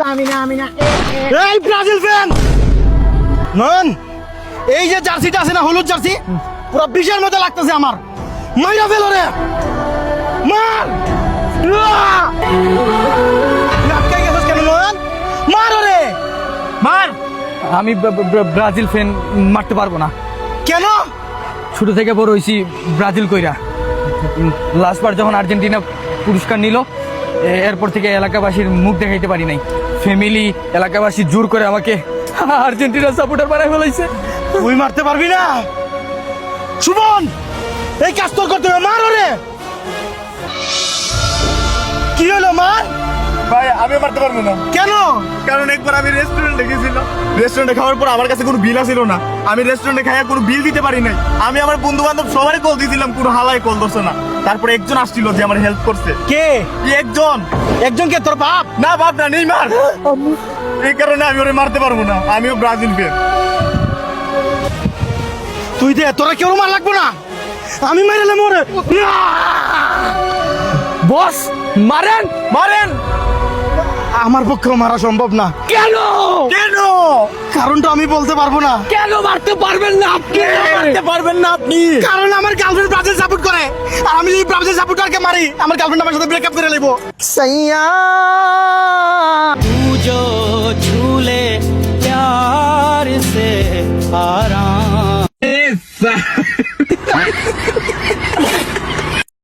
এই Brazil fan নন, এই যে জার্সিটা আছে না, হলুদ জার্সি, পুরো বিশের মতো লাগতেছে আমার। মাইরা ফেলো রে, মার। আটকে গেছিস কেন নয়ন? মার ওরে, মার। আমি ব্রাজিল ফ্যান মারতে পারবো না। কেন? ছোট থেকে বড় হয়েছি ব্রাজিল কইরা। লাস্টবার যখন আর্জেন্টিনা পুরস্কার নিল, এরপর থেকে এলাকাবাসীর মুখ দেখাইতে পারি নাই। ফ্যামিলি, এলাকাবাসী জোর করে আমাকে আর্জেন্টিনা সাপোর্টার বানাই ফেলাইছে। তুই মারতে পারবি না সুমন, এই কাজ তোর করতে হবে। মার ওরে। কি হলো, মার। ভাই আমি মারতে পারবো না। কেন? কারণ একবার আমি রেস্টুরেন্টে গেছিলাম, রেস্টুরেন্টে খাওয়ার পর আমার কাছে কোনো বিল ছিল না। আমি রেস্টুরেন্টে খাইয়া কোনো বিল দিতে পারি নাই। আমি আমার বন্ধু বান্ধব সবারই কল দিয়েছিলাম, কোনো হালাই কল ধরছে না। তারপরে একজন আসছিল যে আমার হেল্প করছে। কে? একজন। একজনকে? তোর বাপ? না বাপ না, নেইমার। এই কারণে আমি ওরে মারতে পারবো না। আমিও ব্রাজিল ফ্যান। তুই দে, তোরা কেউ মার লাগবো না, আমি মাইরালাম ওরে। বস মারেন মারেন। আমার পক্ষেও মারা সম্ভব না। কেন? কেন? কারণটা আমি বলতে পারবো না। কেন মারতে পারবেন না আপনি? মারতে পারবেন না আপনি? কারণ আমার গার্লফ্রেন্ড ব্রাজিল সাপোর্ট করে, আর আমি যদি ব্রাজিল সাপোর্টারকে মারি, আমার গার্লফ্রেন্ড আমার সাথে ব্রেকআপ করে নেবো। সাইয়া